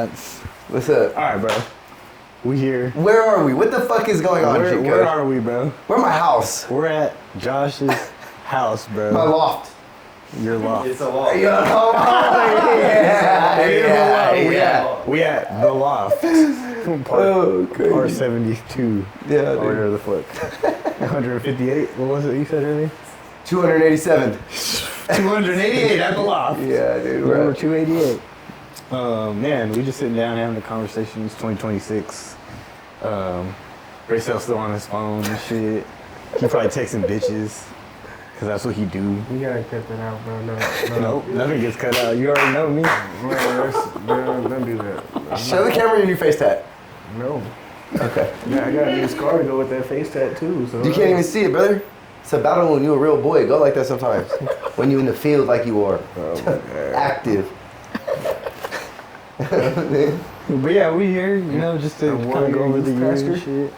nuts. What's up? All right, bro. We here. Where are we? What the fuck is going on, Cheatcode? Where are we, bro? We're at my house. We're at Josh's house, bro. My loft. Your loft. It's a loft. Oh, yeah. We at the loft. Part 72. Yeah, Or dude. whatever the fuck. 158. What was it you said earlier? 287. 288 at the loft. Yeah, dude. Number 288. Man, we just sitting down having a conversation. It's 2026. RASEL still on his phone and shit. He probably texting bitches. Cause that's what he do. You gotta cut that out, bro. No. Nope, nothing gets cut out. You already know me. Don't do that. Show the camera your new face tat. No. Okay. Yeah, I got a new scar to go with that face tattoo. So You can't even see it, brother. It's a battle when you're a real boy. Go like that sometimes. When you in the field like you are. Active. But yeah, we here, you know, just to kind of go over the years and shit.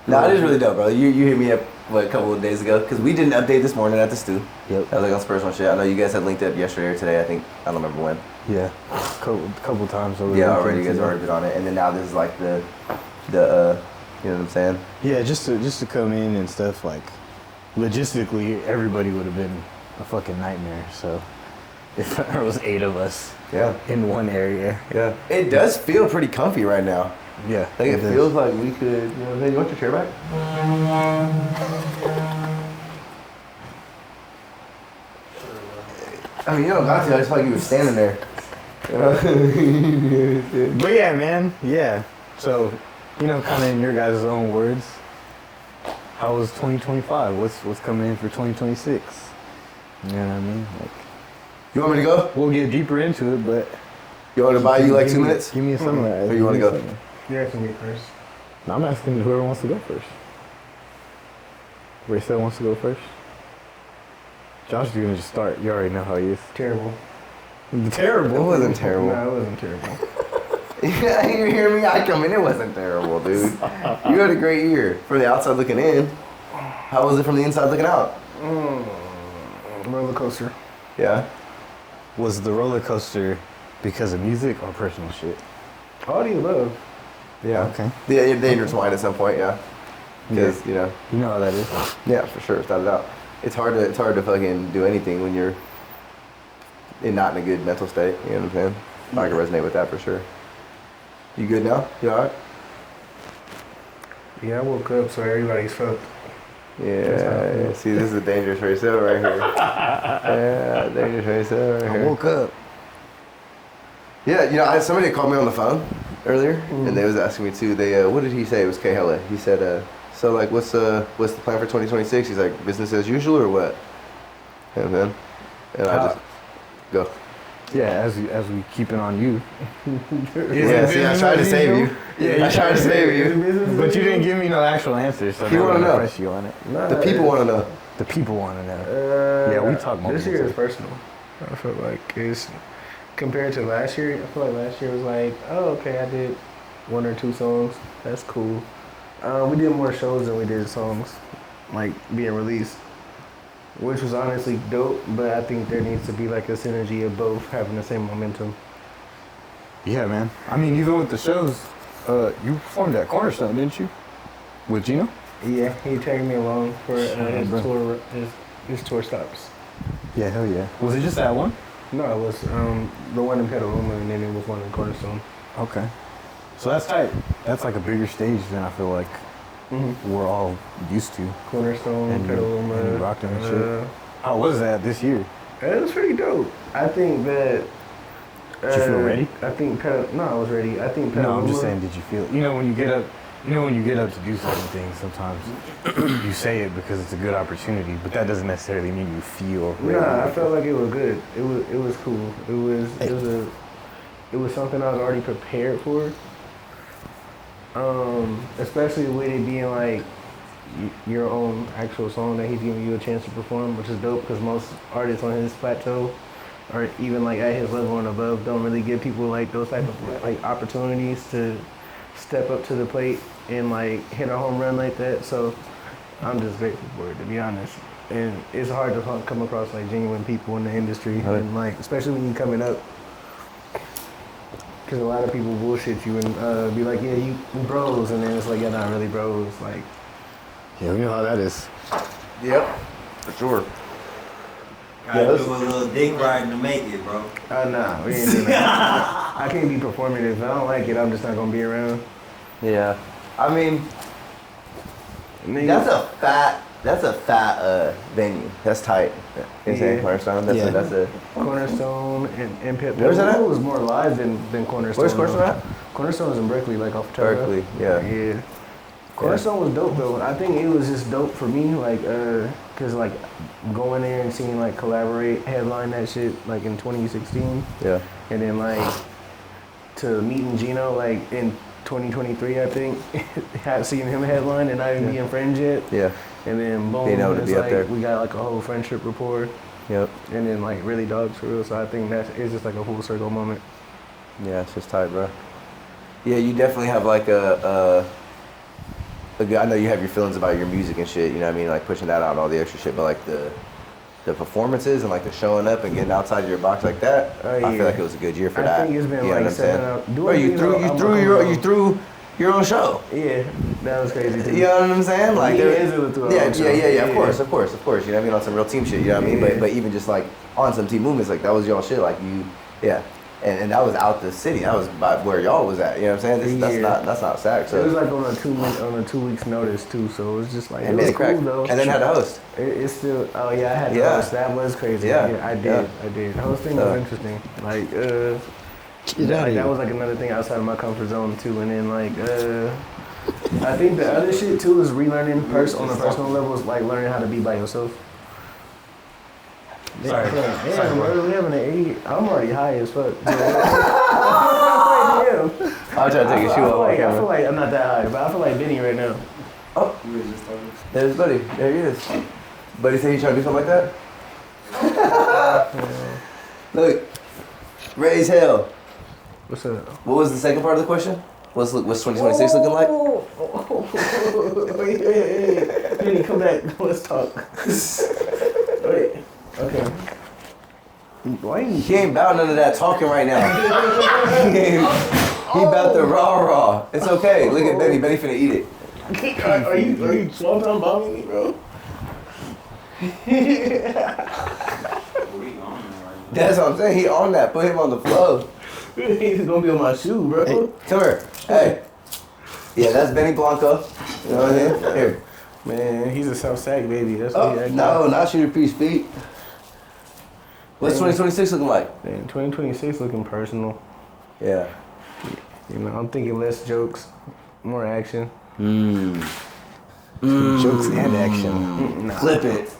Nah, it is really dope, bro. You hit me up, what, a couple of days ago? Because we did an update this morning at the stew. Yep. That was like on personal shit. I know you guys had linked up yesterday or today, I think. I don't remember when. Yeah, couple times over. Yeah, already. You guys already been on it. And then now this is like the you know what I'm saying? Yeah, just to come in and stuff, like, logistically, everybody would have been a fucking nightmare, so. If there was 8 of us Yeah. in one area. Yeah. It does feel pretty comfy right now. Yeah. Like it feels like we could, you know what I'm saying? You want your chair back? I mean, you don't got to. I just felt like you were standing there. But yeah, man. Yeah. So, you know, kind of in your guys' own words, how was 2025? What's coming in for 2026? You know what I mean? Like, You want me to go? we'll get deeper into it, but You want to buy you like 2 minutes? Give me a summary. Or you wanna go? you asking me first. No, I'm asking whoever wants to go first. RASEL wants to go first. Josh is gonna just start. You already know how he is. Terrible. Terrible. It wasn't terrible. No, it wasn't terrible. Yeah, you hear me? I come in. It wasn't terrible, dude. You had a great year. From the outside looking in. How was it from the inside looking out? Roller coaster. Yeah. Was the roller coaster because of music or personal shit? All the above. Yeah. Okay. Yeah, they intertwine at some point, yeah. Because, you know, You know how that is. yeah, for sure, without a doubt. It's hard to fucking do anything when you're not in a good mental state, you know what I'm saying? I can resonate with that for sure. You good now? You alright? Yeah, I woke up, so everybody's fucked. Yeah, see, this is a dangerous RASEL right here. Yeah, dangerous RASEL right here. I woke up. Yeah, you know, somebody called me on the phone earlier, and they was asking me too. They, what did he say? It was K Hella. He said, so like, what's the plan for 2026? He's like, business as usual or what? And then, and I just go. Yeah, as we keep it on you. Yeah, see, I tried to save you. Yeah, I tried to save you. But you didn't give me no actual answers, so You now wanna I'm gonna know. press you on it. Nah, The people want to know. The people want to know. Yeah, we talk multiple This year is times. personal. I feel like it's compared to last year. I feel like last year was like, oh, okay, I did 1 or 2 songs. That's cool. We did more shows than we did songs, like being released, which was honestly dope. But I think there needs to be like a synergy of both having the same momentum. Yeah, man. I mean, even with the shows, you performed at Cornerstone, didn't you? With Gino? Yeah, he tagged me along for his bro. tour. His tour stops. Yeah, hell yeah. Was it just that one? No, it was the one in Petaluma, and then it was one in Cornerstone. Okay. So that's tight. That's like a bigger stage than I feel like we're all used to. Cornerstone, And Petaluma. you rocked them and shit. How was that this year? It was pretty dope. I think that. Did you feel ready? I think no, I was ready. I think Petaluma. No, I'm just saying, did you feel? You know, when you get up to do certain things, sometimes you say it because it's a good opportunity, but that doesn't necessarily mean you feel ready. Nah, I felt like it was good. It was cool. It was something I was already prepared for. Especially with it being like your own actual song that he's giving you a chance to perform, which is dope because most artists on his plateau or even like at his level and above don't really give people like those type of like opportunities to step up to the plate and like hit a home run like that. So I'm just grateful for it, to be honest. And it's hard to come across like genuine people in the industry, and like especially when you're coming up. Because a lot of people bullshit you and be like, yeah, you bros, and then it's like, you're not really bros. Like, Yeah, you know how that is. Yep, for sure. Gotta do a little dick riding to make it, bro. nah, we ain't doing that. I can't be performative. If I don't like it, I'm just not gonna be around. Yeah. I mean, Nigga, that's a fat venue. That's tight. Insane Yeah. Cornerstone. That's a Cornerstone and Pip. Where's that at? It was more live than Cornerstone. Where's Cornerstone at? Cornerstone is in Berkeley, like off the top. Berkeley, yeah. Yeah. Cornerstone was dope though. I think it was just dope for me, like, cause like going there and seeing like Collaborate headline that shit like in 2016, Yeah. and then like to meeting Gino like in 2023, I think, seeing him headline and not even being friends yet. Yeah. And then boom, Being able to it's be up like there. we got like a whole friendship rapport, Yep. and then like really dogs for real. So I think it's just like a full circle moment. Yeah, it's just tight, bro. Yeah, you definitely have like a good, I know you have your feelings about your music and shit, you know what I mean? Like pushing that out and all the extra shit, but like the performances and like the showing up and getting outside your box like that, I yeah. feel like it was a good year for I that. think it's been You know like what I'm saying? setting up. Bro, you threw your own show. Yeah, that was crazy too. You know what I'm saying? Like Yeah, there- it is a tour. yeah. Of course. You know what I mean? On some real team shit. You know what I mean? Yeah. But even just like on some team movements, like that was y'all shit. Like you, yeah. And that was out the city. That was by where y'all was at. You know what I'm saying? That's not sack. So It was like on a 2 weeks notice too, so it was just like and it made was it crack. cool though. And then had to host. It's still I had to Yeah. host. That was crazy. Yeah. I did. Hosting was interesting. Like that was like another thing outside of my comfort zone too. And then like I think the other shit too is relearning on a personal level is like learning how to be by yourself. Sorry. Damn, bro, we having an 8. I'm already high as fuck. Damn. I'll try to take your shoe off on I feel camera. like I'm not that high, but I feel like Benny right now. Oh, there's Buddy. There he is. Buddy said he trying to do something like that? Look, raise hell. What's up? What was the second part of the question? What's 2026 looking like? Wait. Benny, come back. Let's talk. Wait. Okay. Why you? He ain't about none of that talking right now. He about the raw. It's okay. Look at Benny. Benny finna eat it. Are you slow down bombing me, bro? That's what I'm saying. He on that. Put him on the flow. He's gonna be on my shoe, bro. Hey, come here. Hey. Yeah, that's Benny Blanco. You know what I mean? Here. Man, he's a self-sack baby. That's Oh, what he acting. no, not shooter piece feet. What's 2026 looking like? Man, 2026 looking personal. Yeah. You know, I'm thinking less jokes, more action. Jokes and action. Nah. Flip it.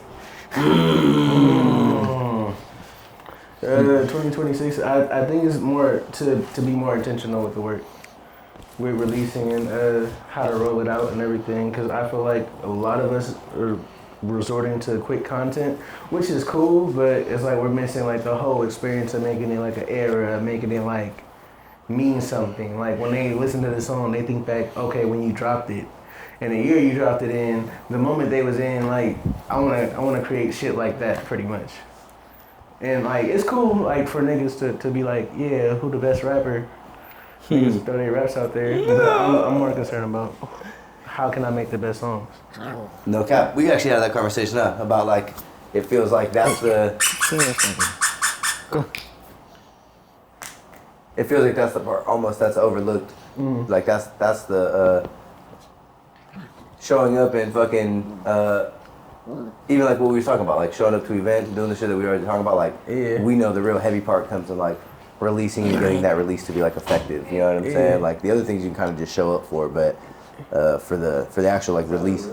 2026, I think it's more to be more intentional with the work. We're releasing and how to roll it out and everything, because I feel like a lot of us are resorting to quick content, which is cool, but it's like we're missing like the whole experience of making it like an era, making it like mean something. Like when they listen to the song, they think back, okay, when you dropped it, and the year you dropped it in, the moment they was in, like I wanna create shit like that pretty much. And like it's cool like for niggas to be like, yeah, who the best rapper? Niggas throw their raps out there. But I'm more concerned about how can I make the best songs. No cap. We actually had that conversation about like it feels like that's the. Go. It feels like that's the part almost that's overlooked. Like that's the showing up and fucking even like what we were talking about, like showing up to events and doing the shit that we were already talking about. Like we know the real heavy part comes in like releasing and getting that release to be like effective. You know what I'm saying? Like the other things you can kind of just show up for, but for the actual like release.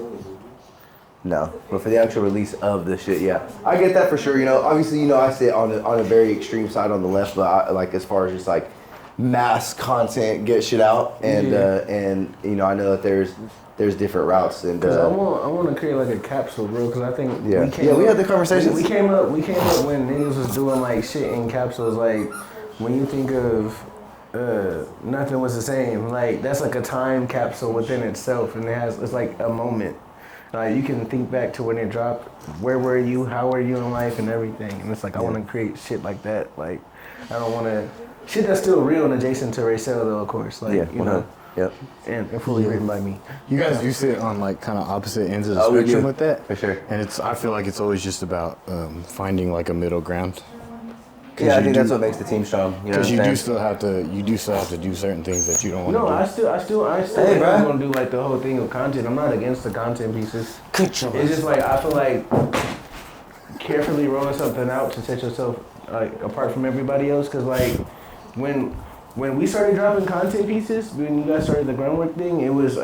No, but for the actual release of the shit, yeah, I get that for sure. You know, obviously, you know, I sit on a very extreme side on the left, but I, like as far as just like mass content, get shit out, and you know, I know that there's different routes, and I want to create like a capsule, bro, because I think we had the conversations. We came up when niggas was doing like shit in capsules. Like when you think of Nothing Was the Same, like that's like a time capsule within itself, and it's like a moment. Like you can think back to when it dropped. Where were you? How were you in life and everything? And it's like I want to create shit like that. Like I don't want to shit that's still real and adjacent to RASEL though, of course. Like you know. Yep. And fully written by me. You guys do sit on like kind of opposite ends of the spectrum with that. For sure. And I feel like it's always just about finding like a middle ground. Yeah, I think that's what makes the team strong. Because you do still have to do certain things that you don't want to do. No, I still Hey, am gonna do like the whole thing of content. I'm not against the content pieces. It's just like I feel like carefully rolling something out to set yourself like apart from everybody else. Cause like when we started dropping content pieces, when you guys started the Groundwrk thing, it was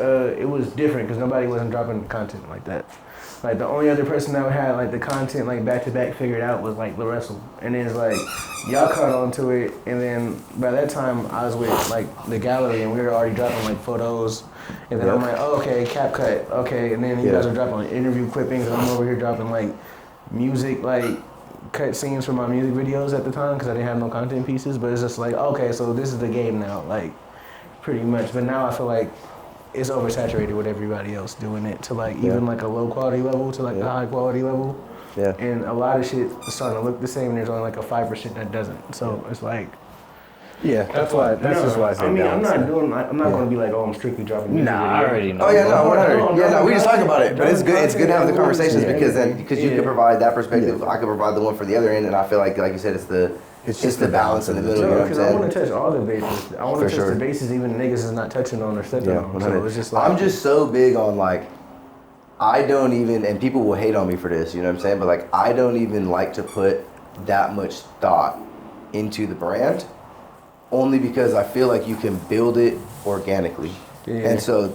different because nobody wasn't dropping content like that. Like the only other person that had like the content like back to back figured out was like RASEL, and then it's like y'all caught on to it, and then by that time I was with like the gallery and we were already dropping like photos, and then I'm like, oh, okay, cap cut, okay, and then you guys are dropping like interview clippings, and I'm over here dropping like music like cut scenes from my music videos at the time because I didn't have no content pieces, but it's just like, okay, so this is the game now, like pretty much. But now I feel like it's oversaturated with everybody else doing it to like even like a low quality level to like a high quality level. Yeah. And a lot of shit is starting to look the same and there's only like a 5% that doesn't. So it's like that's why I say I mean, I'm not going to be like, oh, I'm strictly dropping music videos. I already know. Oh yeah, no, 100. Yeah, no, we just talk about it, but it's good. It's good to have the conversations because you can provide that perspective. I can provide the one for the other end, and I feel like you said, it's just the balance in the middle. You know what I'm saying? I want to touch all the bases. I want to touch the bases even niggas is not touching on or stepping on. So it's just like, I'm just so big on like, I don't even, and people will hate on me for this, you know what I'm saying? But like, I don't even like to put that much thought into the brand, only because I feel like you can build it organically. Yeah. And so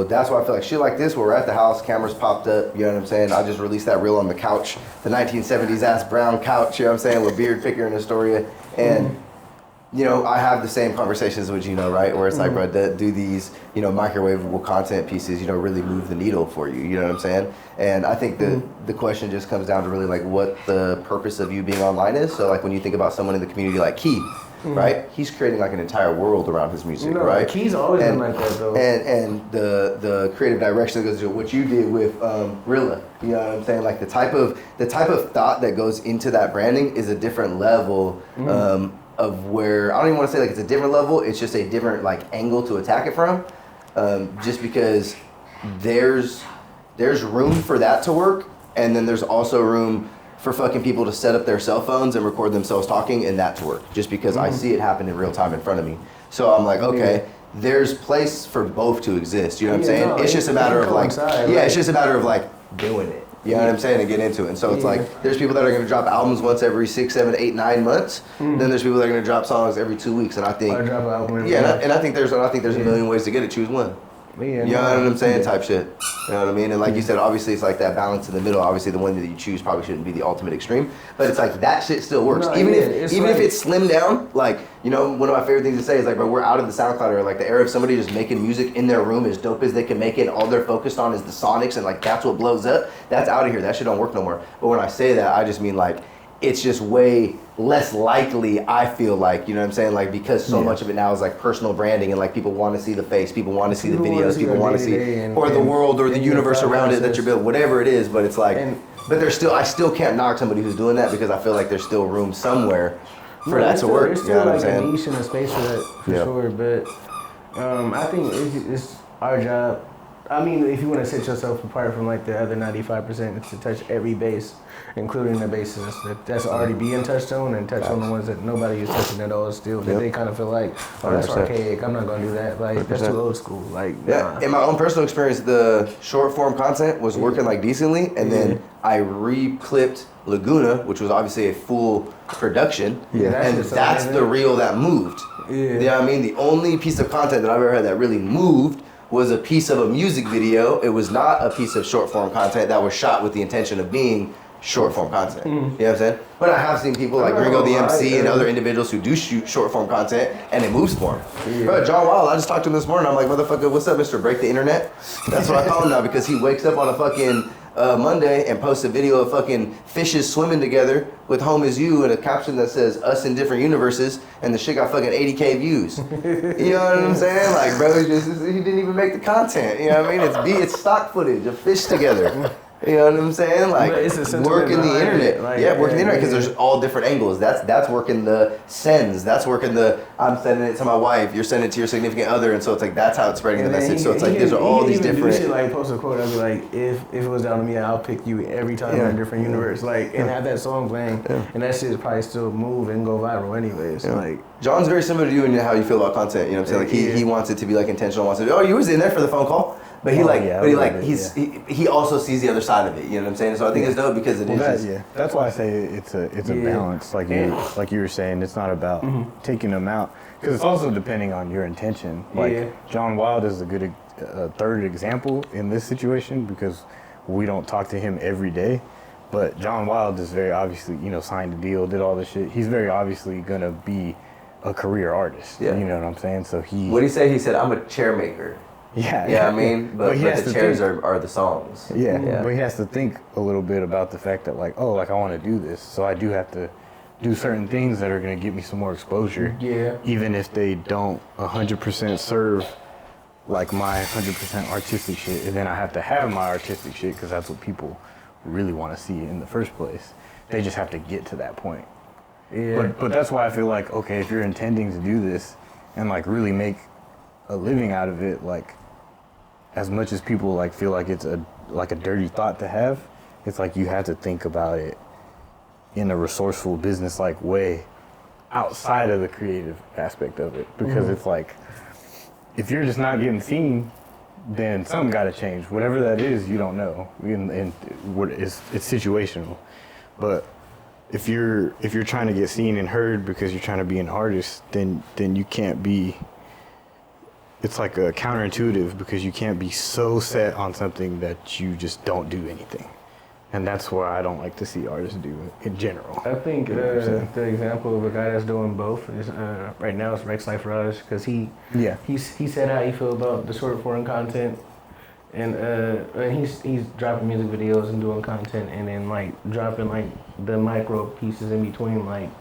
that's why I feel like shit like this, where we're at the house, cameras popped up, you know what I'm saying? I just released that reel on the couch, the 1970s ass brown couch, you know what I'm saying, with beard picker and Astoria. And, you know, I have the same conversations with Gino, right? Where it's like, bro, do these, you know, microwavable content pieces, you know, really move the needle for you, you know what I'm saying? And I think the question just comes down to really like what the purpose of you being online is. So like when you think about someone in the community like Key, right? He's creating like an entire world around his music, right? Key's always been like that though. And the creative direction that goes to what you did with Rilla, you know what I'm saying? Like the type of thought that goes into that branding is a different level of where, I don't even want to say like it's a different level, it's just a different like angle to attack it from. Just because there's room for that to work, and then there's also room for fucking people to set up their cell phones and record themselves talking and that to work, just because I see it happen in real time in front of me. So I'm like, okay, there's place for both to exist, you know what I'm saying? No, it's just a matter of like, it's just a matter of like doing it. You know what I'm saying? And get into it. And so it's like, there's people that are gonna drop albums once every 6, 7, 8, 9 months. Then there's people that are gonna drop songs every 2 weeks. And I think, I think there's a million ways to get it. Choose one. You know what I'm saying? Type shit. You know what I mean? And like you said, obviously it's like that balance in the middle. Obviously the one that you choose probably shouldn't be the ultimate extreme, but it's like that shit still works. No, even if it's slimmed down, like, you know, one of my favorite things to say is like, bro, we're out of the SoundCloud era, like the era of somebody just making music in their room as dope as they can make it, and all they're focused on is the sonics and like that's what blows up. That's out of here. That shit don't work no more. But when I say that, I just mean like, it's just way less likely, I feel like, you know what I'm saying? Like, because so much of it now is like personal branding, and like people want to see the face, people want to see the videos, people want to see, or the world or the universe around it that you're building, whatever it is. But it's like, but I still can't knock somebody who's doing that, because I feel like there's still room somewhere for that to work. There's still like a niche and a space for that, for sure. But I think it's our job. I mean, if you want to set yourself apart from like the other 95%, it's to touch every base, including the bases that's already being touched on, and touch on the ones that nobody is touching at all still. That they kind of feel like, oh, that's archaic, I'm not going to do that. Like, that's too old school. Like, in my own personal experience, the short form content was working like decently, and then I re-clipped Laguna, which was obviously a full production, and that's the reel that moved. You know what I mean? The only piece of content that I've ever had that really moved was a piece of a music video. It was not a piece of short form content that was shot with the intention of being short form content. You know what I'm saying? But I have seen people like Gringo the MC and other individuals who do shoot short form content, and it moves for them. Bro, John Wild, I just talked to him this morning. I'm like, motherfucker, what's up, Mr. Break the Internet? That's what I call him now, because he wakes up on a fucking Monday and post a video of fucking fishes swimming together with "Home is You" and a caption that says "Us in different universes," and the shit got fucking 80K views. You know what I'm saying? Like, bro, he didn't even make the content. You know what I mean? It's stock footage of fish together. You know what I'm saying? Like, working the internet. Like, working the internet, because there's all different angles. That's working the sends. That's working the, I'm sending it to my wife, you're sending it to your significant other, and so it's like, that's how it's spreading the message. So it's like, there's all these different... Shit, like, post a quote, I'd be like, if it was down to me, I'll pick you every time in a different universe. Like, and have that song playing, and that shit probably still move and go viral anyways. Like, John's very similar to you in how you feel about content. You know what I'm saying? Like, he wants it to be like intentional, wants it to be, oh, you was in there for the phone call. But he also sees the other side of it. You know what I'm saying? So I think it's dope because that's why I say it's a balance. Like you were saying, it's not about taking them out, because it's also depending on your intention. Like John Wild is a good third example in this situation, because we don't talk to him every day. But John Wild is very obviously, signed a deal, did all this shit. He's very obviously gonna be a career artist. Yeah. You know what I'm saying? So What'd he say? He said, "I'm a chair maker." Yeah, I mean, but the chairs are the songs. Yeah, but he has to think a little bit about the fact that, like, I want to do this, so I do have to do certain things that are going to get me some more exposure. Yeah. Even if they don't 100% serve, like, my 100% artistic shit, and then I have to have my artistic shit, because that's what people really want to see in the first place. They just have to get to that point. Yeah. But that's why I feel like, okay, if you're intending to do this and, like, really make a living out of it, like, as much as people like feel like it's a dirty thought to have, it's like you have to think about it in a resourceful, business-like way outside of the creative aspect of it. Because it's like, if you're just not getting seen, then something got to change. Whatever that is, you don't know, and it's situational. But if you're trying to get seen and heard because you're trying to be an artist, then you can't be. It's like a counterintuitive, because you can't be so set on something that you just don't do anything. And that's what I don't like to see artists do in general. I think the example of a guy that's doing both is right now is Rex Life Raj, because he said how he feel about the short form content, and he's dropping music videos and doing content, and then like dropping like the micro pieces in between, like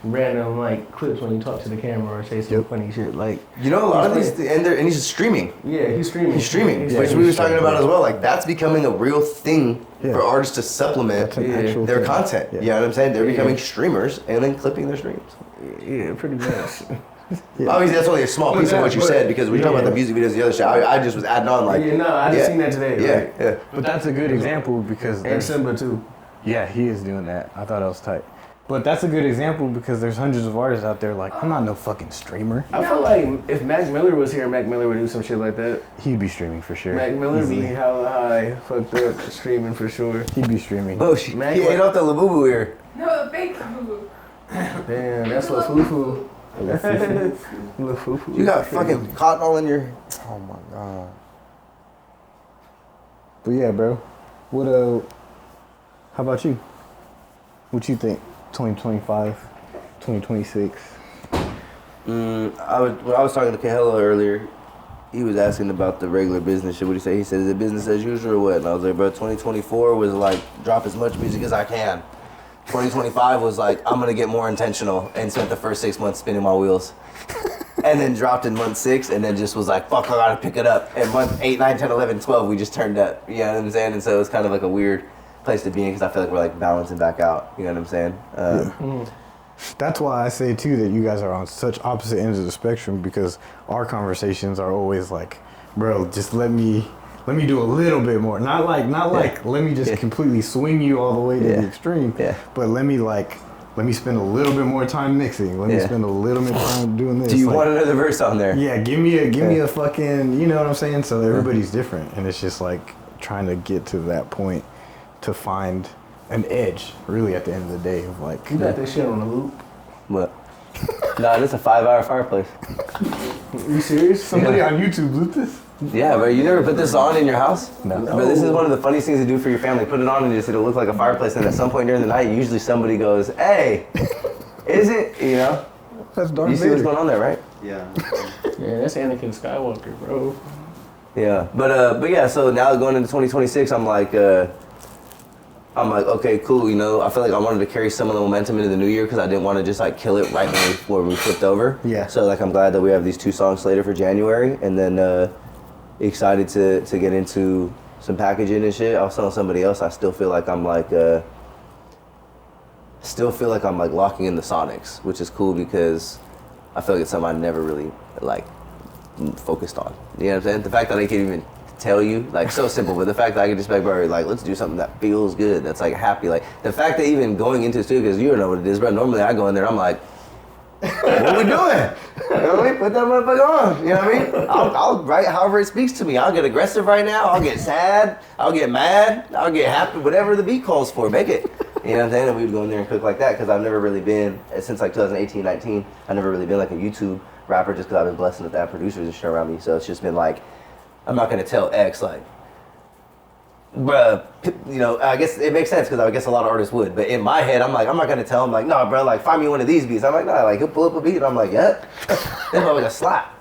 random like clips when you talk to the camera or say some funny shit. Like, a lot of these, and he's just streaming. Yeah, he's streaming. Which we were talking about as well. Like, that's becoming a real thing for artists to supplement their content. You know what I'm saying? They're becoming streamers and then clipping their streams. Yeah, pretty much. Obviously, that's only a small piece of what you said, because we talk about the music videos and the other shit. I just was adding on, like... I just seen that today. Yeah. But that's a good example, because... And Simba, too. Yeah, he is doing that. I thought that was tight. But that's a good example, because there's hundreds of artists out there like, I'm not no fucking streamer. I feel like if Mac Miller was here, Mac Miller would do some shit like that. He'd be streaming for sure. Mac Miller be hella high, fucked up, streaming for sure. He'd be streaming. Oh, he ate off the Labubu here. No, the fake Labubu. Damn, that's La Fufu. La Fufu. You got fucking cotton all in your... Oh my god. But yeah, bro. What how about you? What you think? 2025, 2026. When I was talking to Kahela earlier, he was asking about the regular business shit. What did he say? He said, is it business as usual or what? And I was like, bro, 2024 was like, drop as much music as I can. 2025 was like, I'm gonna get more intentional, and spent the first 6 months spinning my wheels. And then dropped in month 6, and then just was like, fuck, I gotta pick it up. And month 8, 9, 10, 11, 12, we just turned up. You know what I'm saying? And so it was kind of like a weird place to be in, because I feel like we're like balancing back out. You know what I'm saying? That's why I say too that you guys are on such opposite ends of the spectrum, because our conversations are always like, bro, just let me do a little bit more. Not like let me just completely swing you all the way to the extreme. Yeah. But let me spend a little bit more time mixing. Let me spend a little bit of time doing this. Do you want another verse on there? Yeah, give me a fucking, you know what I'm saying? So everybody's different, and it's just like trying to get to that point to find an edge, really, at the end of the day, of like... You got this shit on the loop? What? Nah, this is a 5-hour fireplace. You serious? Somebody on YouTube looped this? Yeah, bro, you never put this on in your house? No. But this is one of the funniest things to do for your family. Put it on and it'll look like a fireplace, and at some point during the night, usually somebody goes, hey, is it? You know? That's Darth You see what's going on there, right? Yeah. Yeah, that's Anakin Skywalker, bro. Yeah, but yeah, so now going into 2026, I'm like, I'm like, okay, cool, you know, I feel like I wanted to carry some of the momentum into the new year because I didn't want to just like kill it right when we flipped over. Yeah. So like I'm glad that we have these 2 songs slated for January, and then excited to get into some packaging and shit. I was telling somebody else, I still feel like I'm like locking in the Sonics, which is cool because I feel like it's something I never really like focused on. You know what I'm saying? The fact that I can even tell you, like, so simple, but the fact that I can just be like, bro, like, let's do something that feels good, that's like happy, like the fact that even going into the studio, because you don't know what it is, bro. Normally I go in there, I'm like, what are we doing? You know what I mean? Put that motherfucker on. You know what I mean? I'll write however it speaks to me. I'll get aggressive right now. I'll get sad. I'll get mad. I'll get happy. Whatever the beat calls for, make it. You know what I'm saying? And we would go in there and cook like that because I've never really been, since like 2018, 19, I've never really been like a YouTube rapper just because I've been blessed with that producers and shit around me. So it's just been like, I'm not going to tell X like, bruh, you know, I guess it makes sense because I guess a lot of artists would. But in my head, I'm like, I'm not going to tell him like, no, bro, like find me one of these beats. I'm like, nah, like he'll pull up a beat and I'm like, yeah, that's probably a slap.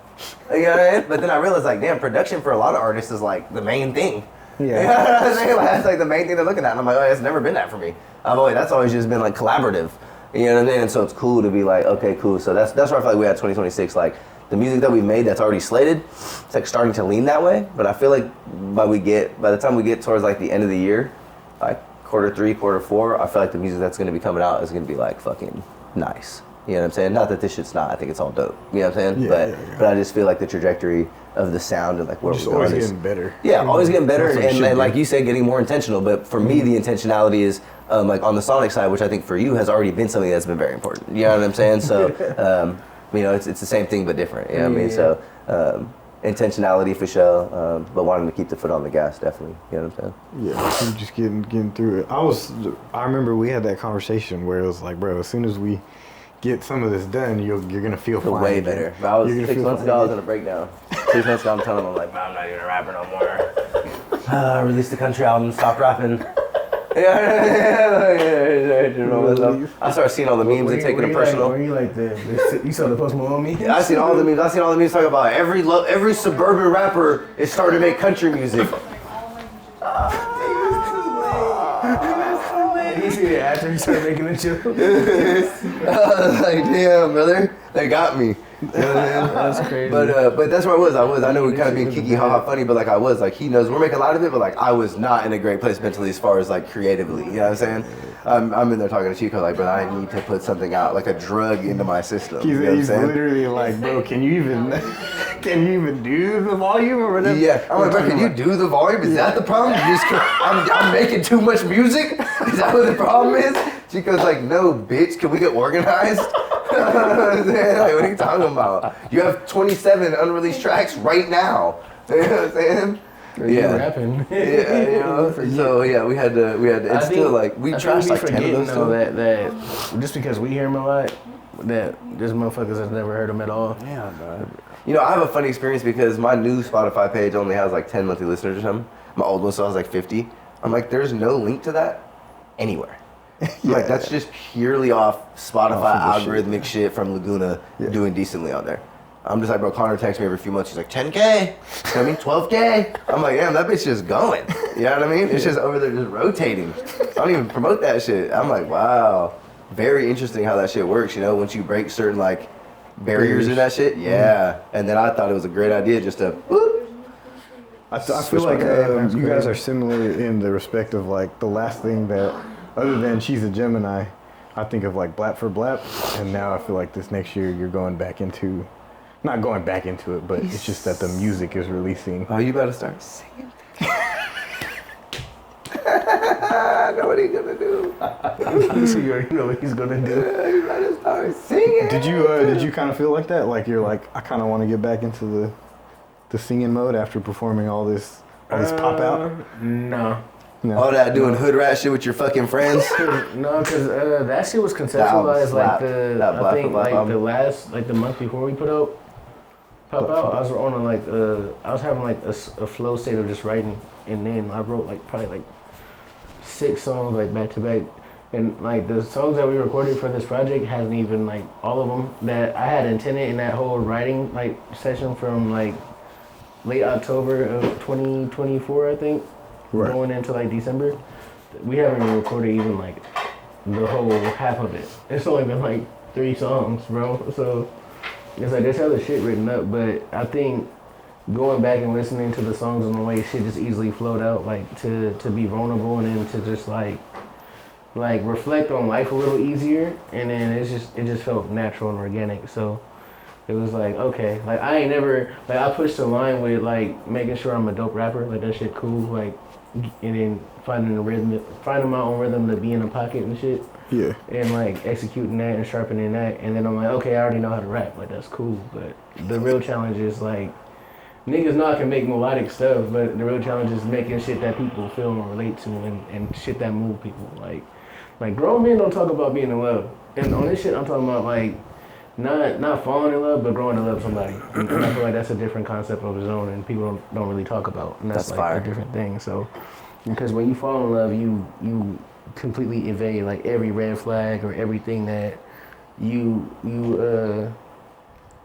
You know what I mean? But then I realized like, damn, production for a lot of artists is like the main thing. Yeah. You know what I'm saying? Like, that's like the main thing they're looking at. And I'm like, oh, it's never been that for me. That's always just been like collaborative. You know what I mean? And so it's cool to be like, okay, cool. So that's where I feel like we had 2026, like, the music that we made that's already slated, it's like starting to lean that way. But I feel like by the time we get towards like the end of the year, like Q3, Q4, I feel like the music that's gonna be coming out is gonna be like fucking nice. You know what I'm saying? Not that this shit's not, I think it's all dope. You know what I'm saying? Yeah, but I just feel like the trajectory of the sound and like where we're going always getting better. Yeah, always getting better and like you said, getting more intentional. But for me, the intentionality is like on the sonic side, which I think for you has already been something that's been very important. You know what I'm saying? So you know, it's the same thing but different. You know what I mean? So intentionality for sure, but wanting to keep the foot on the gas, definitely. You know what I'm saying? Yeah, keep just getting through it. I remember we had that conversation where it was like, bro, as soon as we get some of this done, you're gonna feel fine. Way better. But I was 6 months ago, I was in a breakdown. 6 months ago, I'm telling them, like, I'm not even a rapper no more. I released the country album, stopped rapping. I started seeing all the memes and taking it personal. Were you like you saw the Post Malone meme? Yeah, I seen all the memes. Talking about every suburban rapper is starting to make country music. You see it after he started making the joke? I was like, damn, brother, they got me. You know what I mean? That's crazy. But that's where I was. I know we kind of being kiki, haha, funny, but like I was like, he knows we're making a lot of it, but like I was not in a great place mentally as far as like creatively. You know what I'm saying? I'm in there talking to Cheatcode like, bro, I need to put something out, like a drug into my system. You know what I'm saying? Literally like, bro, can you even do the volume or whatever? Yeah, I'm like, bro, can you do the volume? Is that the problem? I'm making too much music? Is that what the problem is? Cheatcode's like, no, bitch, can we get organized? Like, what are you talking about? You have 27 unreleased tracks right now. You know what I'm saying? Yeah. Rapping. Yeah, you know. So yeah, we had to. It's still like we trashed like 10 of those. Though that just because we hear him a lot, that there's motherfuckers that's never heard him at all. Yeah, bro. You know, I have a funny experience because my new Spotify page only has like 10 monthly listeners or something. My old one still has like 50. I'm like, there's no link to that anywhere. Like that's just purely off Spotify algorithmic shit from Laguna doing decently on there. I'm just like, bro, Connor texts me every few months. He's like, 10K. You know what I mean? 12K. I'm like, damn, that bitch just going. You know what I mean? It's just over there just rotating. I don't even promote that shit. I'm like, wow. Very interesting how that shit works, you know, once you break certain like barriers in that shit. Yeah. And then I thought it was a great idea just to whoop. I feel like you guys are similar in the respect of like the last thing that, other than She's a Gemini, I think of like Blap for Blap, and now I feel like this next year you're going back into, not going back into it, but it's just that the music is releasing. Oh, you better start singing. I know what he's gonna do. So you already know what he's gonna do. You better start singing. Did you kind of feel like that? Like you're like, I kind of want to get back into the singing mode after performing all this pop out? No. All that doing hood rat shit with your fucking friends? No, because that shit was conceptualized like the month before we put out Pop Out. I was on I was having like a flow state of just writing, and then I wrote like probably like 6 songs like back to back, and like the songs that we recorded for this project hasn't even like all of them that I had intended in that whole writing like session from like late October of 2024, I think. Right. Going into like December, we haven't even recorded even like the whole half of it. It's only been like 3 songs, bro. So it's like there's other shit written up, but I think going back and listening to the songs and the way shit just easily flowed out, like to be vulnerable and then to just like reflect on life a little easier, and then it just felt natural and organic. So it was like, okay, like I ain't never, like I pushed the line with like making sure I'm a dope rapper, like that shit cool, like, and then finding my own rhythm to be in the pocket and shit. Yeah. And like executing that and sharpening that, and then I'm like, okay, I already know how to rap, like that's cool. But the real challenge is like, niggas know I can make melodic stuff, but the real challenge is making shit that people feel and relate to, and shit that move people. Like grown men don't talk about being in love, and on this shit I'm talking about like not falling in love, but growing to love somebody. And I feel like that's a different concept of its own, and people don't really talk about, and that's like fire. a different thing. So because when you fall in love, you completely evade like every red flag or everything that you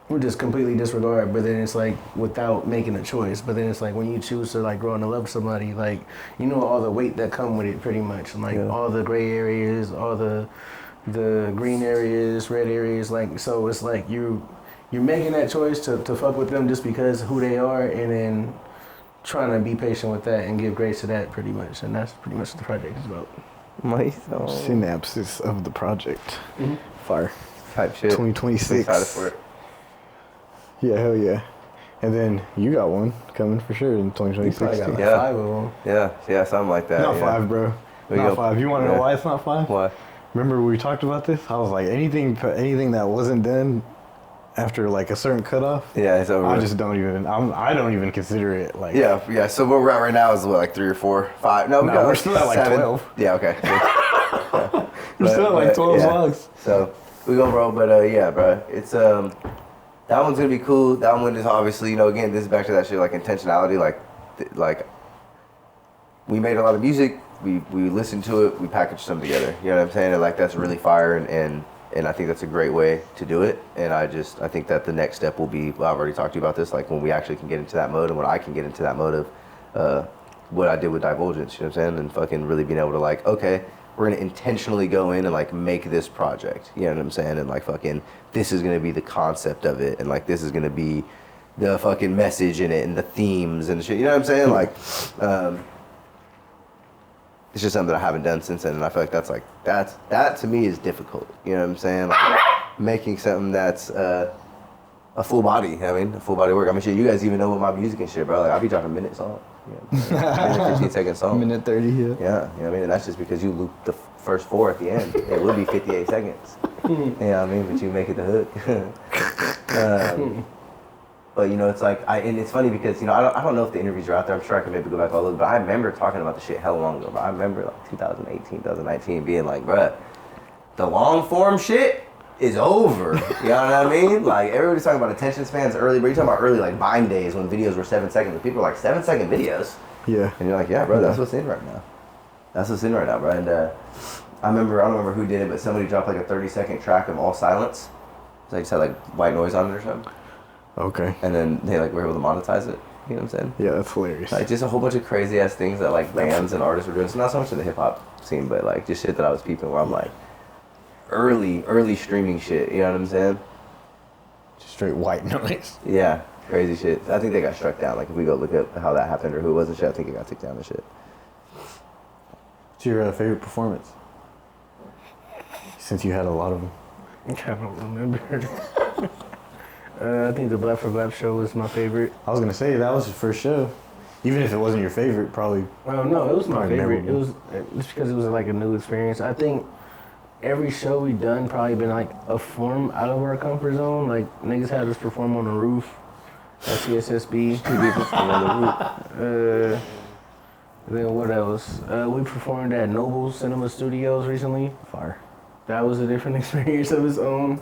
would just completely disregard, but then it's like without making a choice. But then it's like when you choose to like grow and to love somebody, like you know all the weight that come with it pretty much, and like all the gray areas, all the green areas, red areas, like so it's like you're making that choice to fuck with them just because who they are, and then trying to be patient with that and give grace to that pretty much, and that's pretty much what the project is about. Synapses of the project. Fire. Type shit. 2026. Excited for it. Yeah, hell yeah. And then you got one coming for sure in 2026. Probably got like Yeah. 5 of them. Yeah, something like that. Not yeah. 5, bro. There you Not go. 5. You want to know Yeah. why it's not 5? Why? Remember we talked about this? I was like, anything that wasn't done after like a certain cutoff, Yeah, it's over. I just don't even. I don't even consider it like. Yeah. So where we're at right now is what, like 3 or 4, 5? No, we No, got we're like still at like 7. 12. Yeah, okay. We're still at like 12 songs. So we go, bro. But yeah, bro. It's that one's gonna be cool. That one is obviously, you know, again, this is back to that shit like intentionality. Like we made a lot of music. We listened to it. We packaged them together. You know what I'm saying? And like that's really fire, and I think that's a great way to do it. And I think that the next step will be, well, I've already talked to you about this, like when we actually can get into that mode, and when I can get into that mode of what I did with Divulgence, you know what I'm saying? And fucking really being able to like, okay, we're gonna intentionally go in and like make this project, you know what I'm saying? And like fucking, this is gonna be the concept of it, and like this is gonna be the fucking message in it, and the themes and shit, you know what I'm saying? Like, it's just something that I haven't done since then, and I feel like that to me is difficult. You know what I'm saying? Like making something that's a full body. I mean, a full body work. I mean, shit, you guys even know with my music and shit, bro. Like I be dropping minute song, minute 15-second song. Minute 30 here. Yeah, you know what I mean? And that's just because you loop the first 4 at the end. It would be 58 seconds. You know what I mean? But you make it the hook. But you know, it's like, and it's funny because, you know, I don't know if the interviews are out there. I'm sure I can maybe go back all over, but I remember talking about the shit hella long ago. But I remember like 2018, 2019 being like, bruh, the long form shit is over. You know what I mean? Like everybody's talking about attention spans early, but you're talking about early like Vine days when videos were 7 seconds. And people are like 7-second videos. Yeah. And you're like, yeah, bro, that's what's in right now. That's what's in right now, bro. And I don't remember who did it, but somebody dropped like a 30-second track of all silence. So they just had like white noise on it or something. Okay. And then they like were able to monetize it. You know what I'm saying? Yeah, that's hilarious. Like just a whole bunch of crazy ass things that like bands and artists were doing. So not so much in the hip hop scene, but like just shit that I was peeping where I'm like early streaming shit. You know what I'm saying? Just straight white noise. Yeah, crazy shit. I think they got struck down. Like if we go look up how that happened or who it was and shit, I think it got taken down and shit. What's your favorite performance? Since you had a lot of them. I don't remember. I think the Black for Black show was my favorite. I was gonna say that was your first show, even if it wasn't your favorite, probably. No, it was my Probably favorite. memorable. It's because it was like a new experience. I think every show we done probably been like a form out of our comfort zone. Like niggas had us perform on the roof at CSSB. We did perform on the roof. Then what else? We performed at Noble Cinema Studios recently. Fire. That was a different experience of its own.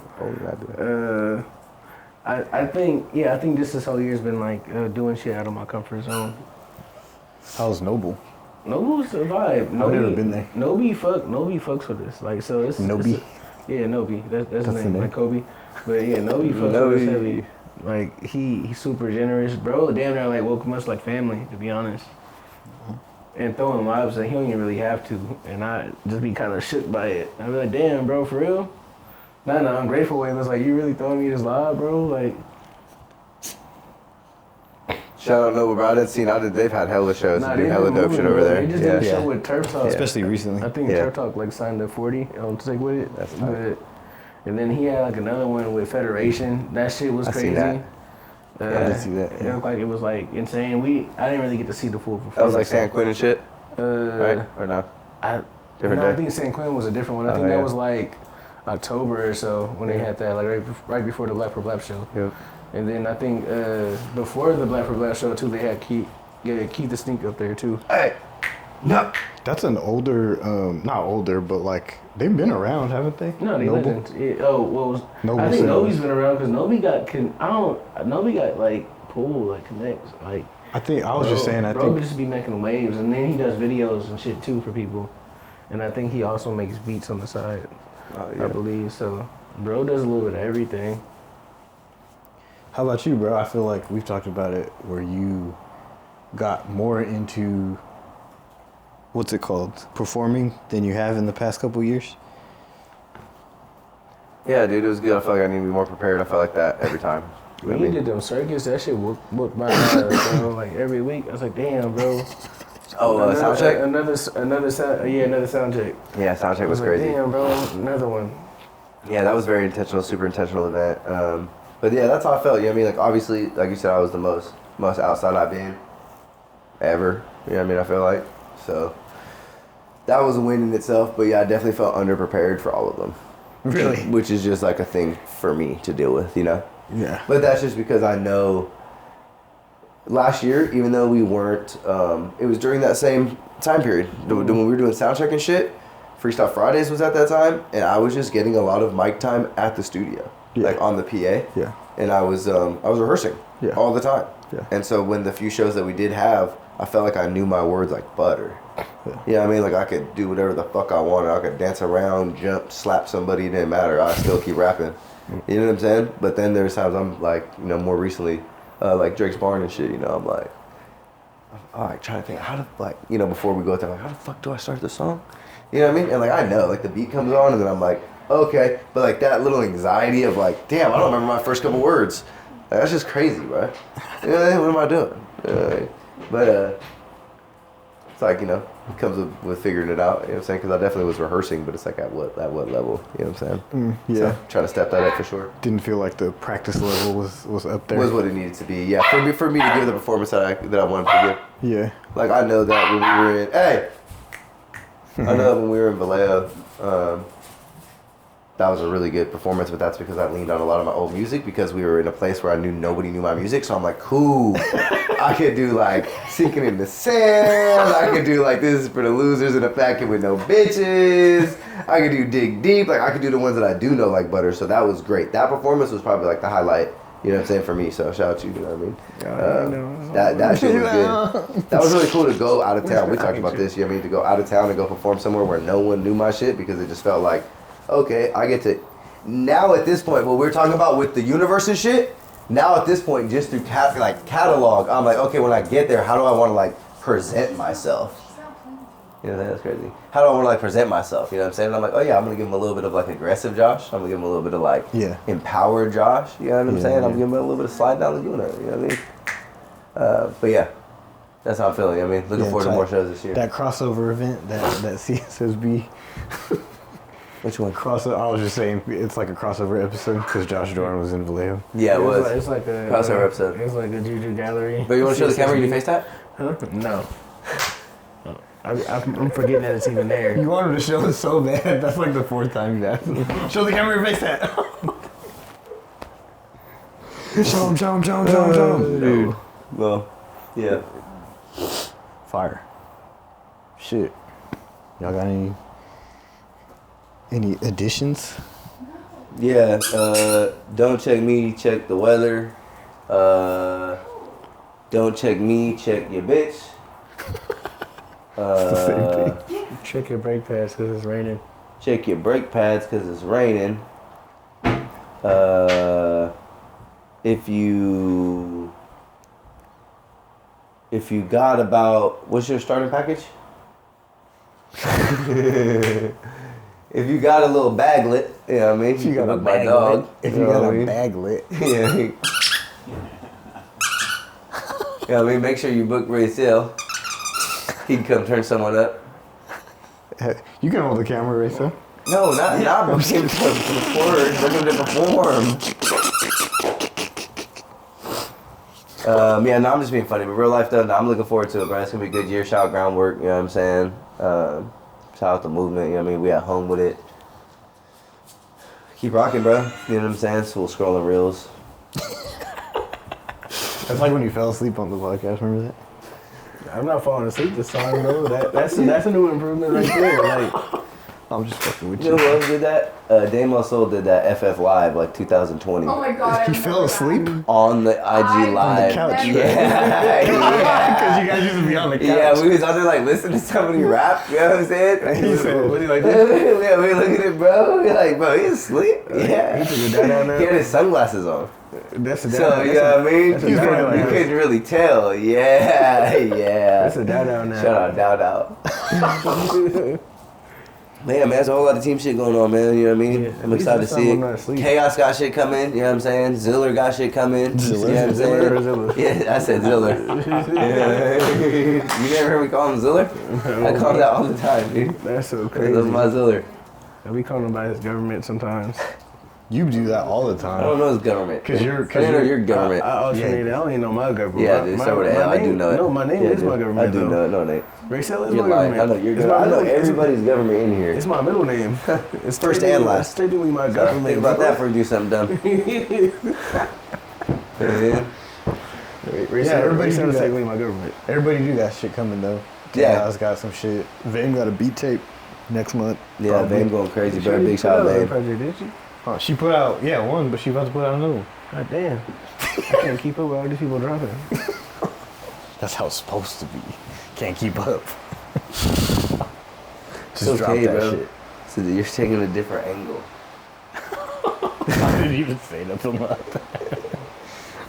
I think just this whole year's been like doing shit out of my comfort zone. How's Noble? Noble's a vibe. I've never been there. Nobi fucks with us. Like so it's Nobi? Yeah, Nobi. That's his the name, name. like Kobe. But yeah, Nobi fucks with us heavy. Like he's super generous, bro. Damn near like welcome us like family, to be honest. and throwing lobs that he don't even really have to, and I just be kind of shook by it. I be like, damn, bro, for real? Not in an ungrateful way. It was like, you really throwing me this lob, bro? Like, Shout out Nova, bro. I didn't see. They've had hella shows. They do hella dope shit over there. They just did a show with Turf Talk, especially recently. I think Turf Talk like signed up 40 to take with it. That's tight. And then he had like another one with Federation. That shit was crazy. I did see that. It looked like it was like insane. I didn't really get to see the full performance. That was like San Quinn and shit, right? Or no? Different day. I think San Quinn was a different one. I think that was like October or so when they had that, like right before the Black for Black show. Yep. And then I think before the Black for Black show too, they had Keith the Stink up there too. Hey, no. That's an older, not older, but like they've been around, haven't they? No, they didn't. I think Novi's been around because Novi got like pulled, like connects, like. I was just saying. I think just be making waves, and then he does videos and shit too for people, and I think he also makes beats on the side. I believe so. Bro does a little bit of everything. How about you, bro? I feel like we've talked about it where you got more into, what's it called, performing than you have in the past couple years. Yeah, dude, it was good. I feel like I need to be more prepared. I felt like that every time. When you did them circuits, that shit whooped my ass, bro. Like every week, I was like, damn, bro. Sound check? Another sound check. Yeah, sound check was crazy. Damn, bro, another one. Yeah, that was very intentional, super intentional event. But yeah, that's how I felt. You know what I mean? Like obviously, like you said, I was the most outside I've been ever. You know what I mean? I feel like so that was a win in itself. But yeah, I definitely felt underprepared for all of them. Really? Which is just like a thing for me to deal with, you know? Yeah. But that's just because I know last year, even though we weren't, it was during that same time period when we were doing soundcheck and shit. Freestyle Fridays was at that time, and I was just getting a lot of mic time at the studio, like on the PA. Yeah. And I was rehearsing all the time. Yeah. And so when the few shows that we did have, I felt like I knew my words like butter. Yeah. You know what I mean? Like I could do whatever the fuck I wanted. I could dance around, jump, slap somebody, it didn't matter. I still keep rapping. You know what I'm saying? But then there's times I'm like, you know, more recently, like Drake's Barn and shit, you know, I'm like, all right, trying to think how to, like, you know, before we go out there, like, how the fuck do I start the song? You know what I mean? And like, I know, like the beat comes on and then I'm like, okay. But like that little anxiety of like, damn, I don't remember my first couple words. Like, that's just crazy, bro. You know, what am I doing? But it's like, you know, it comes with figuring it out, you know what I'm saying? Because I definitely was rehearsing, but it's like at what level, you know what I'm saying? Yeah. So, trying to step that up for sure. Didn't feel like the practice level was up there. Was what it needed to be, yeah. For me to give the performance that I wanted to give. Yeah. Like I know that when we were in, I know that when we were in Vallejo, that was a really good performance, but that's because I leaned on a lot of my old music because we were in a place where I knew nobody knew my music. So I'm like, cool. I could do like Sinking in the Sand. I could do like This Is for the Losers and a Fat Kid with No Bitches. I could do Dig Deep. Like I could do the ones that I do know like butter. So that was great. That performance was probably like the highlight. You know what I'm saying, for me. So shout out to you. You know what I mean? That shit was good. That was really cool to go out of town. We talked about this. You know what I mean? To go out of town and go perform somewhere where no one knew my shit because it just felt like, okay, I get to, now at this point, what we're talking about with the universe and shit, now at this point, just through catalog, I'm like, okay, when I get there, how do I want to like present myself? You know, that's crazy. How do I want to like present myself? You know what I'm saying? And I'm like, oh yeah, I'm going to give him a little bit of like aggressive Josh. I'm going to give him a little bit of like empowered Josh. You know what I'm saying? I'm going to give him a little bit of slide down Laguna. You know what I mean? But yeah, that's how I'm feeling. I mean, looking forward to more shows this year. That crossover event, that CSSB. Which one? I was just saying, it's like a crossover episode because Josh Jorrin was in Vallejo. Yeah, it was. It's like a crossover episode. It's like a Juju gallery. But you want to show the camera you face that? Huh? No. I'm forgetting that it's even there. You want him to show it so bad. That's like the fourth time you've asked him. Show the camera your face that. Show him. Dude. Well, yeah. Fire. Shit. Y'all got any additions? Yeah, don't check me, check the weather. Don't check me, check your bitch. It's the same thing. Check your brake pads because it's raining. Check your brake pads because it's raining. If if you got about, what's your starting package? If you got a little baglet, you know what I mean? If you got a baglet. dog. If you got a baglet. Yeah. You know what I mean? Make sure you book RASEL. He can come turn someone up. You can hold the camera, Rachel. No, not book him to perform. Book him to perform. Yeah, no, I'm just being funny. But real life, though, no, I'm looking forward to it, bro. It's going to be a good year. Shout out Groundwrk, you know what I'm saying? Shout out the movement, you know what I mean? We at home with it. Keep rocking, bro. You know what I'm saying? Full scrolling reels. That's like when you fell asleep on the podcast, remember that? I'm not falling asleep this time, though. That's a new improvement right there. Like, I'm just fucking with You know who else did that? Dame Soul did that FF Live, like 2020. Oh my god. He fell asleep? On the IG Live. On the couch, Yeah. Because you guys used to be on the couch. Yeah, we was out there like listening to somebody rap, you know what I'm saying? He said, what do you like this? Yeah, we look at it, bro. We're like, bro, he's asleep. Yeah. He took a dad out now. He had his sunglasses on. That's a dad So, out. you know what I mean? that's a You dad out. couldn't really tell. Yeah, yeah. That's a dad out now. Shout out, Doubt Out. Man, there's a whole lot of team shit going on, man. You know what I mean? Yeah, I'm excited to see I'm not it. asleep. Chaos got shit coming. You know what I'm saying? Ziller got shit coming. Ziller? You know what I'm saying? Ziller or Ziller? Yeah, I said Ziller. Yeah. You never heard me call him Ziller? I call him that all the time, dude. That's so I crazy. love my Ziller. We call him by his government sometimes. You do that all the I time. don't know his government. Because you're- I don't know your government. I alternate. I don't even know my government. Yeah, dude, start with an L. I do know it. No, my name Yeah, is dude. my government. I do know it. No, Nate. RASEL is You're my lying. government. I know your It's government. I know middle- everybody's government in here. It's my middle name. It's First technically- and last. It's technically my government. Think about that before you do something dumb. Yeah. RASEL, everybody RASEL do is that. technically my government. Everybody do got shit coming, though. Yeah. Chaos got some shit. Vane got a beat tape next month. Yeah, probably. Vane going crazy, bro. She Big shout out, put out a Vane. project, didn't she? Oh, she put out, one, but she about to put out another one. God damn. I can't keep up with all these people dropping. That's how it's supposed to be. Can't keep up. It's Just drop okay, that bro. shit. So that you're taking a different angle. I didn't even say nothing like that.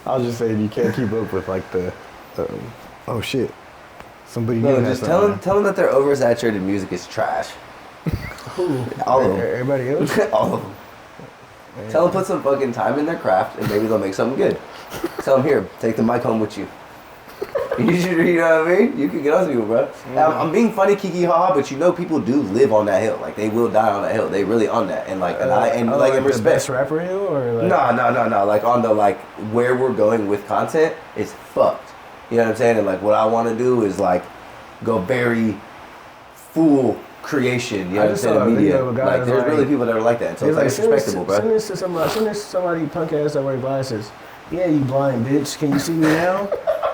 I was just saying you can't keep up with like the, oh shit. Somebody No, new just has tell something. them that their oversaturated music is trash. All of them. Everybody else? All of them. Tell them put some fucking time in their craft and maybe they'll make something good. Tell them here, take the mic home with you. You know what I mean? You can get on people, bro. I'm being funny, kiki haha, but you know people do live on that hill. Like they will die on that hill. They really on that, and like, in the respect. best rapper hill or like? No. Like on the where we're going with content is fucked. You know what I'm saying? And like what I want to do is like go very full creation. You know what I'm saying? In media. Like there's really people that are like that. So it's like respectable, bro. Send this to somebody punk ass that wear glasses. Yeah, you blind bitch. Can you see me now?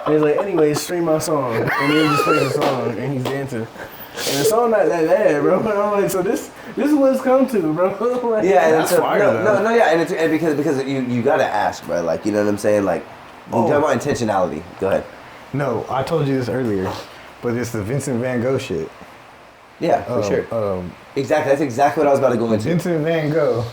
And he's like, anyways, stream my song. And then he just plays the song and he's dancing. And the song not that bad, bro. But I'm like, so this is what it's come to, bro. Like, Yeah, and That's so, fire, no, though. yeah, and because you gotta ask, bro. Like you know what I'm saying? Like you talk about intentionality. Go ahead. No, I told you this earlier, but it's the Vincent Van Gogh shit. Yeah, for sure. Exactly. That's exactly what I was about to go into. Vincent Van Gogh,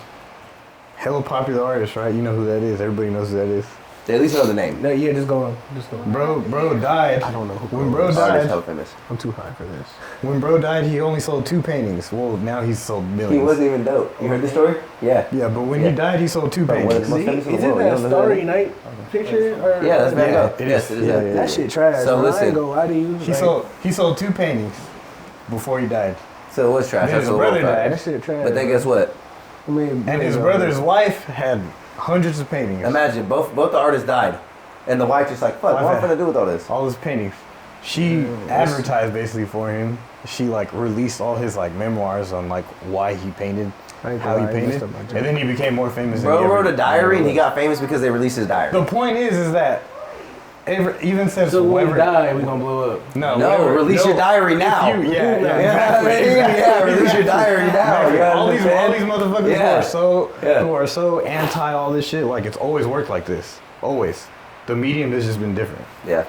hella popular artist, right? You know who that is. Everybody knows who that is. They at least know the name. No, yeah, just go on. Bro died. I don't know who When bro Artist died, hella famous. I'm too high for this. when bro died, he only sold 2 paintings. Well, now he's sold millions. He wasn't even dope. You heard the story? Yeah. Yeah, but when he died, he sold 2 Bro, what paintings. Most famous in the Is it world, you that don't know Starry that? Night picture? Or, Yeah, that's Van Yeah, Gogh. it Yes, is. it is. Yeah, that. yeah. That shit trash. So bro. I listen. ain't gonna lie to you. He sold 2 paintings before he died. So it was trash. Then That's his a brother little died. That shit trash. But then guess what? I mean, And his brother's wife had hundreds of paintings. Imagine both the artists died, and the wife just like, fuck, what am I gonna do with all this? All his paintings. She advertised basically for him. She like released all his like memoirs on like why he painted, I ain't how gonna he lie, painted, that's my joke. and then he became more famous. Bro than he wrote ever- a diary, and he ever got famous because they released his diary. was. The point is that even since So when we whoever die, we gonna blow up. no release your diary now. Yeah, Yeah, release your diary now. Exactly. You know All what these I'm saying? motherfuckers Yeah. who are so anti all this shit. Like it's always worked like this. Always. The medium has just been different. Yeah.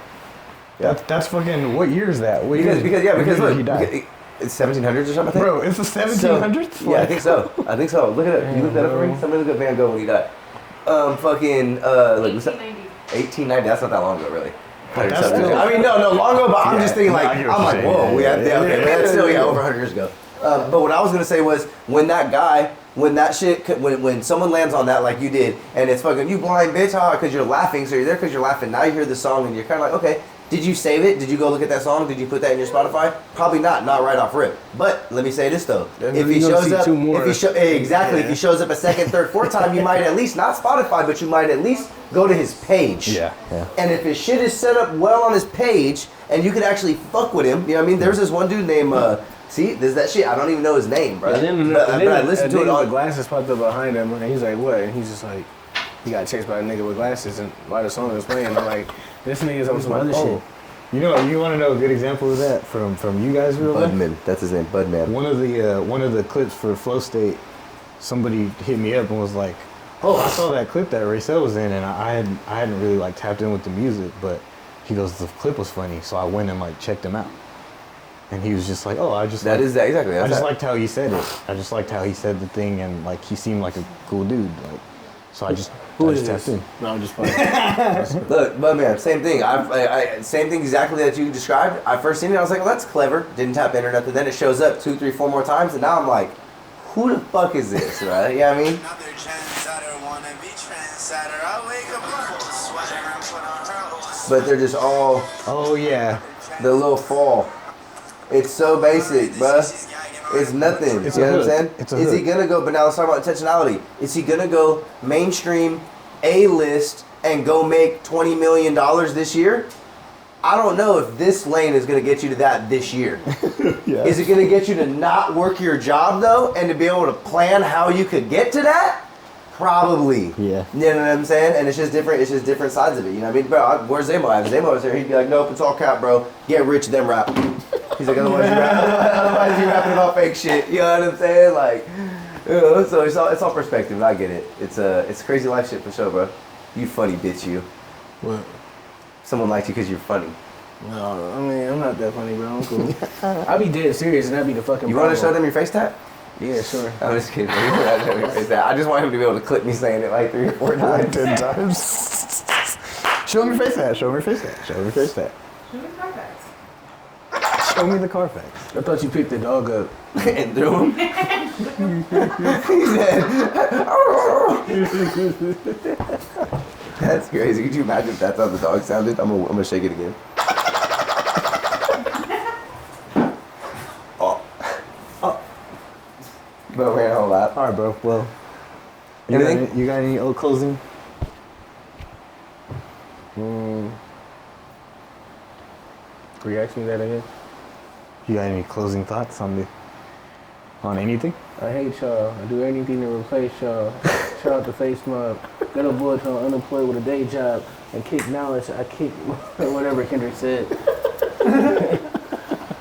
That's fucking. What year is that? What Because year look, he died? because it's 1700s or something. I think. Bro, it's the 1700s. So, yeah, I think so. Look it up. You look that up for me. Somebody look at Van Gogh when he died. Like what's that? 1890. 1890. That's not that long ago, really. I mean, no, long ago, but I'm just thinking like, I'm like, whoa, we had okay, but that's still over 100 years ago. But what I was gonna say was when someone lands on that like you did, and it's fucking you blind bitch, because you're laughing, so you're there because you're laughing. Now you hear the song and you're kind of like, okay, did you save it? Did you go look at that song? Did you put that in your Spotify? Probably not right off rip. But let me say this though, if he shows up, if he shows up a second, third, fourth time, you might at least not Spotify, but you might at least go to his page. Yeah. And if his shit is set up well on his page, and you could actually fuck with him, you know what I mean? There's this one dude named. See, there's that shit. I don't even know his name, bro. But I listened to it. All the glasses popped up behind him, and he's like, "What?" And he's just like, "He got chased by a nigga with glasses." And while the song was playing, I'm like, "This nigga's on some other shit." You want to know a good example of that from you guys, real quick? Budman, that's his name, Budman. One of the clips for Flow State, somebody hit me up and was like, "Oh, I saw that clip that RASEL was in, and I hadn't really like tapped in with the music, but he goes, the clip was funny, so I went and like checked him out." And he was just like, "Oh, I just liked how he said it. I just liked how he said the thing, and like he seemed like a cool dude. Like, so I just tapped in." No, I'm just playing. Look, but man, same thing. Same thing exactly that you described. I first seen it, I was like, "Oh, that's clever." Didn't tap in or nothing. Then it shows up 2, 3, 4 more times, and now I'm like, "Who the fuck is this?" Right? You know what I mean? But they're just all. Oh yeah. The little fall. It's so basic, bruh. It's nothing. You know what I'm saying? Is he gonna go? But now let's talk about intentionality. Is he gonna go mainstream, A-list, and go make $20 million this year? I don't know if this lane is gonna get you to that this year. Yeah. Is it gonna get you to not work your job though, and to be able to plan how you could get to that? Probably. Yeah. You know what I'm saying? And it's just different. It's just different sides of it. You know what I mean? Bro, where's Zamo at? If Zamo was here, he'd be like, "Nope, it's all cap, bro. Get rich, then rap." He's like, otherwise you're rapping about fake shit. You know what I'm saying? Like, you know, so it's all perspective. And I get it. It's crazy life shit for sure, bro. You funny bitch, you. What? Someone likes you because you're funny. No, I mean, I'm not that funny, bro. I'm cool. I be dead serious, and that be the fucking. You want to show them your face tat? Yeah, sure. I'm just kidding. I just want him to be able to clip me saying it like 3 or 4 times. Like 10 times. Show me your face tat. Show me your face tat. Show me your face tat. Show me Carfax. Show me the Carfax. I thought you picked the dog up. And threw him. He said, "That's crazy. Could you imagine if that's how the dog sounded?" I'm gonna shake it again. But we're gonna hold up. All right, bro. Well, you got any old closing? Will you ask me that again? You got any closing thoughts on anything? I hate y'all. I do anything to replace y'all. Shout out to Face Mob. Got a boy till unemployed with a day job and kick knowledge. I kick whatever Kendrick said.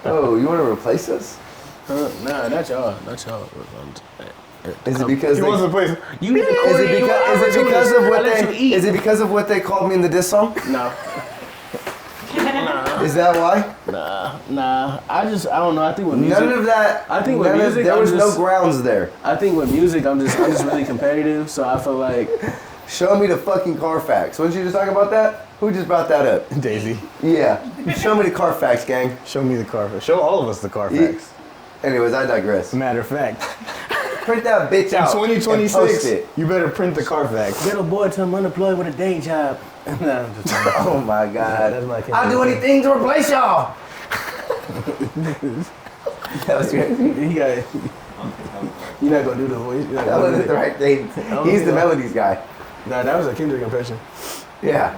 Oh, you want to replace us? Nah, not y'all. Not y'all. Is it because He wants to play. You need to Is it because of what they called me in the diss song? No. Is that why? Nah. I don't know. I think with music. None of that. I think with music, there was no grounds there. I think with music, I'm just really competitive. So I feel like. Show me the fucking Carfax. Wasn't you just talking about that? Who just brought that up? Daisy. Yeah. Show me the Carfax, gang. Show me the Carfax. Show all of us the Carfax. Anyways, I digress. Matter of fact. Print that bitch out. In 2026, and post it. you better print the Carfax. Get a boy till I'm unemployed with a day job. Nah, I'm just Oh my God. That's my I'll do anything to replace y'all. That was great. You're not gonna do the voice. That wasn't the right thing. He's the melodies guy. Nah, that was a Kendrick impression. Yeah.